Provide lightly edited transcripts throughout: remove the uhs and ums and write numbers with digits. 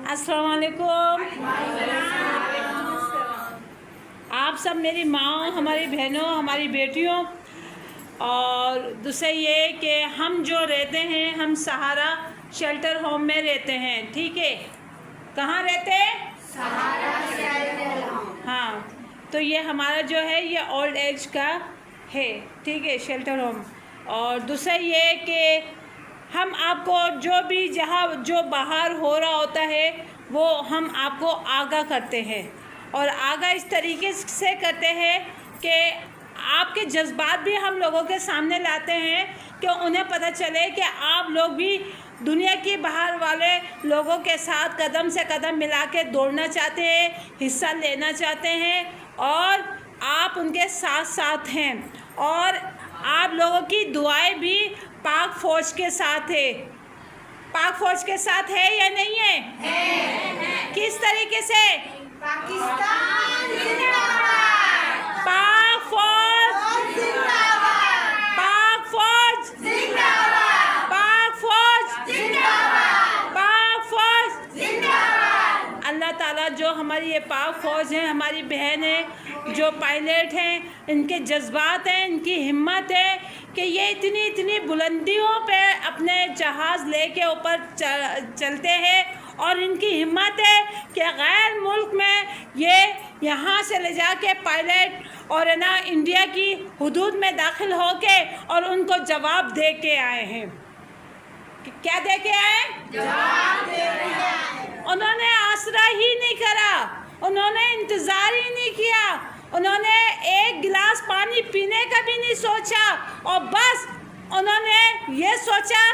अस्सलाम वालेकुम। आप सब मेरी माँ, हमारी बहनों, हमारी बेटियों, और दूसरा ये कि हम जो रहते हैं, हम सहारा शेल्टर होम में रहते हैं, ठीक है। कहाँ रहते हैं? सहारा शेल्टर होम। हाँ, तो ये हमारा जो है ये ओल्ड एज का है, ठीक है, शेल्टर होम। और दूसरा ये कि हम आपको जो भी जहाँ जो बाहर हो रहा होता है वो हम आपको आगाह करते हैं, और आगाह इस तरीके से करते हैं कि आपके जज्बात भी हम लोगों के सामने लाते हैं कि उन्हें पता चले कि आप लोग भी दुनिया के बाहर वाले लोगों के साथ कदम से कदम मिला के दौड़ना चाहते हैं, हिस्सा लेना चाहते हैं, और आप उनके साथ साथ हैं। और आप लोगों की दुआएं भी पाक फ़ौज के साथ है। पाक फ़ौज के साथ है या नहीं है? है। किस तरीके से? पाकिस्तान जिंदाबाद। पाक फ़ौज जिंदाबाद। पाक फ़ौज जिंदाबाद। पाक फ़ौज जिंदाबाद। पाक फ़ौज जिंदाबाद। अल्लाह ताला जो हमारी ये पाक फ़ौज है, हमारी बहन है, जो पायलट हैं, इनके जज्बात हैं, इनकी हिम्मत है कि ये इतनी बुलंदियों पे अपने जहाज़ लेके ऊपर चलते हैं, और इनकी हिम्मत है कि गैर मुल्क में ये यहाँ से ले जाके पायलट और है ना इंडिया की हुदूद में दाखिल होके और उनको जवाब दे के आए हैं। क्या दे के आए? जवाब दे रहे हैं। उन्होंने आसरा ही नहीं करा, उन्होंने इंतज़ार ही नहीं किया, उन्होंने एक गिलास पानी पीने का भी नहीं सोचा, और बस उन्होंने ये सोचा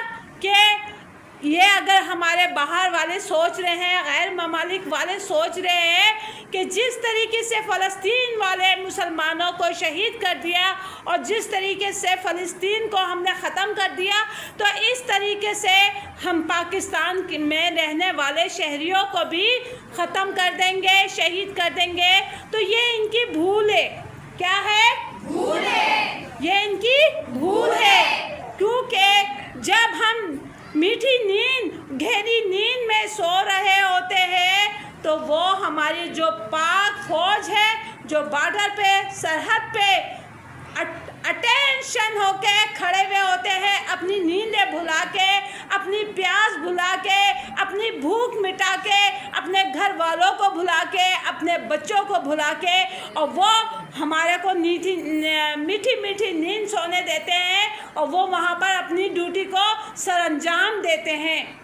कि ये अगर हमारे बाहर वाले सोच रहे हैं, गैर ममालिक वाले सोच रहे हैं कि जिस तरीके से फ़लस्तीन वाले मुसलमानों को शहीद कर दिया और जिस तरीके से फ़लस्तीन को हमने ख़त्म कर दिया, तो इस तरीके से हम पाकिस्तान में रहने वाले शहरियों को भी ख़त्म कर देंगे, शहीद कर देंगे। तो ये इनकी भूल है। क्या है? भूल है। ये इनकी भूल है, क्योंकि जब हम मीठी नींद, गहरी नींद में सो रहे होते हैं तो वो हमारी जो पाक फ़ौज है, जो बॉर्डर पे, सरहद पे अटेंशन होके खड़े हुए होते हैं, अपनी नींदें भुला के, अपनी प्यास भुला के, अपनी भूख मिटा के, अपने घर वालों को भुला के, अपने बच्चों को भुला के, और वो हमारे को मीठी नींद सोने देते हैं, और वो वहाँ पर अपनी ड्यूटी को सरअंजाम देते हैं।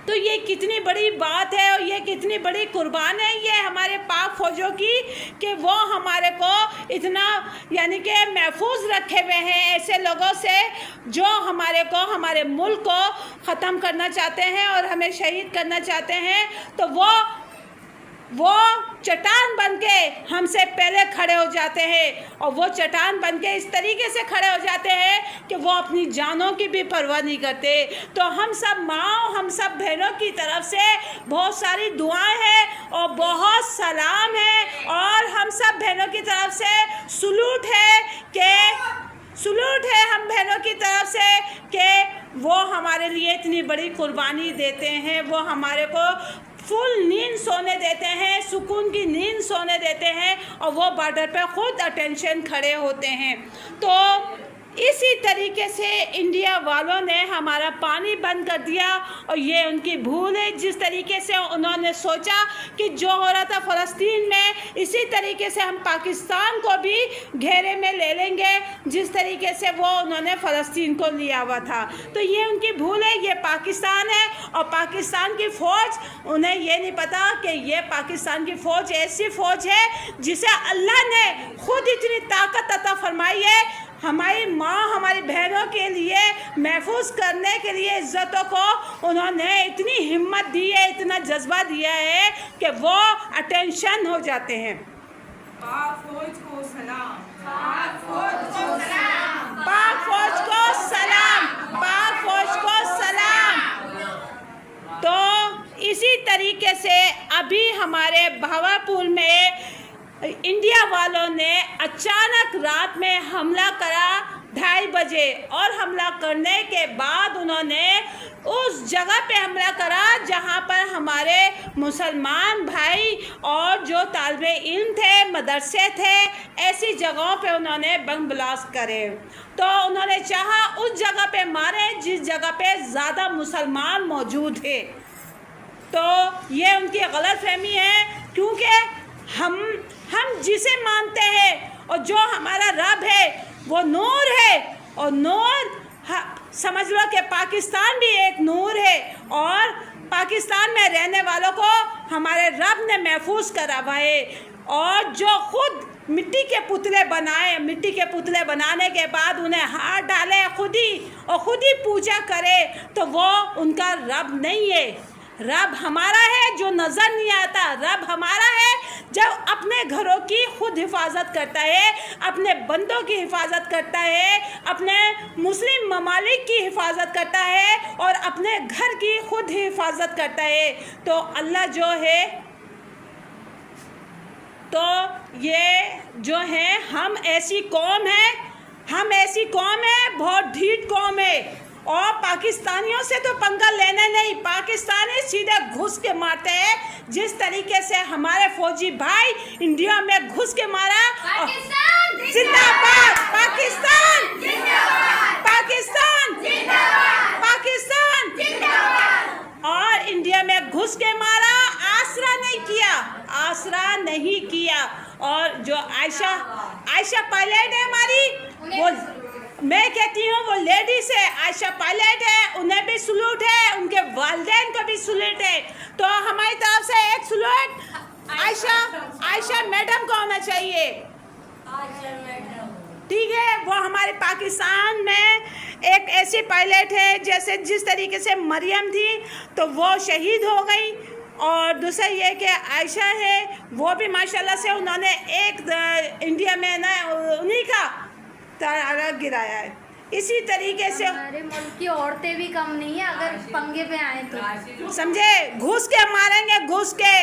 तो ये कितनी बड़ी बात है और ये कितनी बड़ी कुर्बान है ये हमारे पाक फ़ौजों की, कि वो हमारे को इतना यानी कि महफूज रखे हुए हैं ऐसे लोगों से जो हमारे को, हमारे मुल्क को ख़त्म करना चाहते हैं और हमें शहीद करना चाहते हैं। तो वो चट्टान बनके हमसे पहले खड़े हो जाते हैं, और वो चट्टान बनके इस तरीके से खड़े हो जाते हैं कि वो अपनी जानों की भी परवाह नहीं करते। तो हम सब माँ, हम सब बहनों की तरफ से बहुत सारी दुआएं हैं और बहुत सलाम है, और हम सब बहनों की तरफ से सलूट है हम बहनों की तरफ से कि वो हमारे लिए इतनी बड़ी कुर्बानी देते हैं, वो हमारे को फुल नींद सोने देते हैं, सुकून की नींद सोने देते हैं, और वो बॉर्डर पे ख़ुद अटेंशन खड़े होते हैं। तो इसी तरीके से इंडिया वालों ने हमारा पानी बंद कर दिया, और ये उनकी भूल है। जिस तरीके से उन्होंने सोचा कि जो हो रहा था फ़लस्तीन में, इसी तरीके से हम पाकिस्तान को भी घेरे में ले लेंगे, जिस तरीके से वो उन्होंने फ़लस्तीन को लिया हुआ था। तो ये उनकी भूल है। ये पाकिस्तान है, और पाकिस्तान की फ़ौज, उन्हें ये नहीं पता कि ये पाकिस्तान की फ़ौज ऐसी फ़ौज है जिसे अल्लाह ने ख़ुद इतनी ताकत अता फरमाई है हमारी माँ, हमारी बहनों के लिए महफूज करने के लिए, इज़्ज़तों को उन्होंने इतनी हिम्मत दी है, इतना जज्बा दिया है कि वो अटेंशन हो जाते हैं। पाक फ़ौज को सलाम। पाक फ़ौज को सलाम। पाक फ़ौज को सलाम। पाक फ़ौज को सलाम। तो इसी तरीके से अभी हमारे भावापुर में इंडिया वालों ने अचानक रात में हमला करा, 2:30 बजे और हमला करने के बाद उन्होंने उस जगह पे हमला करा जहाँ पर हमारे मुसलमान भाई और जो तालिबे इल्म थे, मदरसे थे, ऐसी जगहों पे उन्होंने बम ब्लास्ट करे। तो उन्होंने चाहा उस जगह पे मारे जिस जगह पे ज़्यादा मुसलमान मौजूद थे। तो ये उनकी गलतफहमी है, क्योंकि हम जिसे मानते हैं और जो हमारा रब है वो नूर है, और नूर समझ लो कि पाकिस्तान भी एक नूर है, और पाकिस्तान में रहने वालों को हमारे रब ने महफूज करा हुआ है। और जो खुद मिट्टी के पुतले बनाए, मिट्टी के पुतले बनाने के बाद उन्हें हाथ डाले खुद ही पूजा करे, तो वो उनका रब नहीं है। रब हमारा है जो नज़र नहीं आता। रब हमारा है जब अपने घरों की खुद हिफाजत करता है, अपने बंदों की हिफाजत करता है, अपने मुस्लिम ममालिक की हिफाजत करता है और अपने घर की खुद हिफाजत करता है। तो अल्लाह जो है, तो ये जो है हम ऐसी कौम है, बहुत ढीठ कौम है। और पाकिस्तानियों से तो पंगा लेना नहीं, पाकिस्तानी सीधे घुस के मारते हैं। जिस तरीके से हमारे फौजी भाई इंडिया में घुस के मारा, पाकिस्तान जिंदाबाद, पाकिस्तान जिंदाबाद, पाकिस्तान जिंदाबाद, पाकिस्तान जिंदाबाद। और इंडिया में घुस के मारा, आसरा नहीं किया। और जो आयशा पायलट है हमारी, वो मैं कहती हूँ वो लेडीज़ है, आयशा पायलट है, उन्हें भी सलूट है, उनके वालिदैन को भी सलूट है। तो हमारी तरफ से एक सलूट आयशा मैडम को होना चाहिए, ठीक है। वो हमारे पाकिस्तान में एक ऐसी पायलट है, जैसे जिस तरीके से मरियम थी तो वो शहीद हो गई, और दूसरा ये कि आयशा है, वो भी माशाल्लाह से उन्होंने एक इंडिया में ना उन्हीं का तारा गिराया है। इसी तरीके से हमारे मुल्क की औरतें भी कम नहीं है, अगर पंगे पे आए तो समझे, घुस के मारेंगे, घुस के।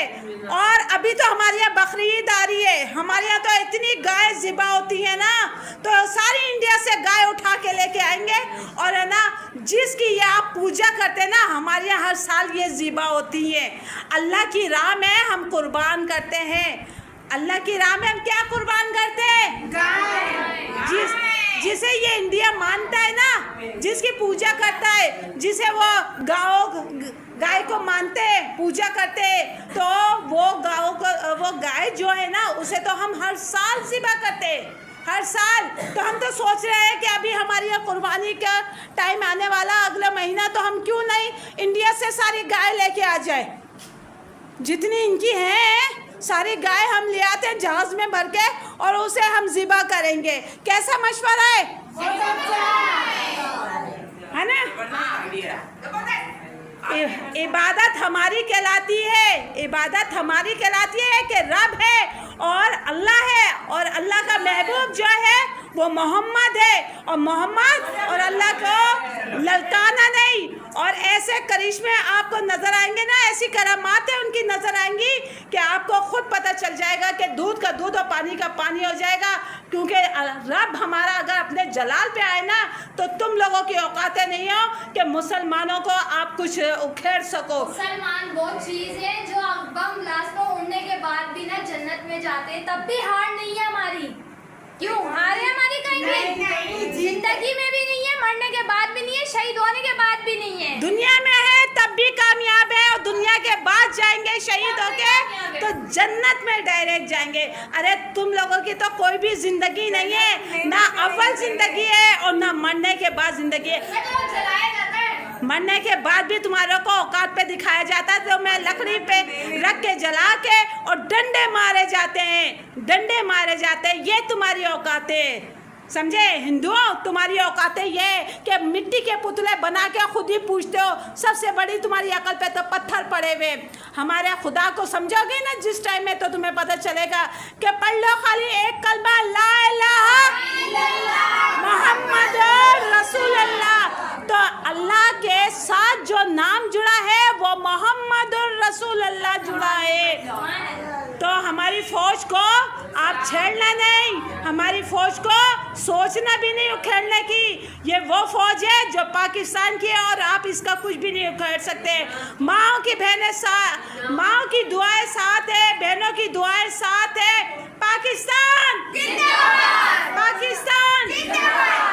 और अभी तो हमारे यहाँ बकरीद आ रही है, हमारे यहाँ तो इतनी गाय ज़िबा होती है ना, तो सारी इंडिया से गाय उठा के लेके आएंगे, और है ना जिसकी ये आप पूजा करते हैं ना, हमारे यहाँ हर साल ये ज़िबा होती है। अल्लाह की राह में हम कुर्बान करते हैं, अल्लाह की राह में हम क्या कुर्बान करते हैं? जिसे ये इंडिया मानता है ना, जिसकी पूजा करता है, जिसे वो गाय को मानते हैं, पूजा करते हैं, तो वो गाय जो है ना, उसे तो हम हर साल ज़िबा करते हैं, हर साल। तो हम तो सोच रहे हैं कि अभी हमारी यहाँ कुर्बानी का टाइम आने वाला, अगला महीना, तो हम क्यों नहीं इंडिया से सारी गाय लेके आ जाए, जितनी इनकी हैं सारी गाय हम ले आते हैं जहाज में भर के, और उसे हम ज़िबा करेंगे। कैसा मशवरा है ना? इबादत हमारी कहलाती है, इबादत हमारी कहलाती है कि रब है और अल्लाह है, और अल्लाह का महबूब जो है वो मोहम्मद है, और मोहम्मद और अल्लाह को ललकाना नहीं। और ऐसे करिश्मे आपको नज़र आएंगे ना, ऐसी करामातें उनकी नज़र आएंगी कि आपको खुद पता चल जाएगा कि दूध का दूध और पानी का पानी हो जाएगा। क्योंकि रब हमारा अगर अपने जलाल पे आए ना, तो तुम लोगों की औकातें नहीं हो कि मुसलमानों को आप कुछ उखेड़ सको। मुसलमान वो चीज़ है जो बम ब्लास्ट में उड़ने के बाद भी ना जन्नत में जाते हैं, तब भी हार नहीं है हमारी। क्यों हार है हमारी? कहीं भी जिंदगी में भी नहीं है, मरने के बाद भी नहीं है, शहीद होने के बाद भी नहीं है। दुनिया में है तब भी कामयाब है, और दुनिया के बाद जाएंगे शहीद होके तो जन्नत में डायरेक्ट जाएंगे। अरे तुम लोगों की तो कोई भी जिंदगी नहीं है, ना अव्वल जिंदगी है और ना मरने के बाद जिंदगी है। मरने के बाद भी तुम्हारे को औकात पे दिखाया जाता है, तो मैं लकड़ी पे रख के जला के और डंडे मारे जाते हैं, ये तुम्हारी औकातें। समझे हिंदुओं, तुम्हारी औकातें ये कि मिट्टी के पुतले बना के खुद ही पूछते हो। सबसे बड़ी तुम्हारी अकल पे तो पत्थर पड़े हुए। हमारे खुदा को समझोगे ना जिस टाइम में, तो तुम्हें पता चलेगा कि पढ़ लो खाली एक कलमा, ला इलाहा मुहम्मद रसूलुल्लाह। तो अल्लाह के साथ जो नाम जुड़ा है वो मोहम्मद रसूलुल्लाह जुड़ा है। तो ہماری فوج کو آپ چھیڑنا نہیں، ہماری فوج کو سوچنا بھی نہیں اکھیڑنے کی. یہ وہ فوج ہے جو پاکستان کی ہے اور آپ اس کا کچھ بھی نہیں اکھیڑ سکتے. ماؤں کی بہنیں ماؤں کی دعائیں ساتھ ہے، بہنوں کی دعائیں ساتھ ہے. پاکستان زندہ باد. پاکستان زندہ باد.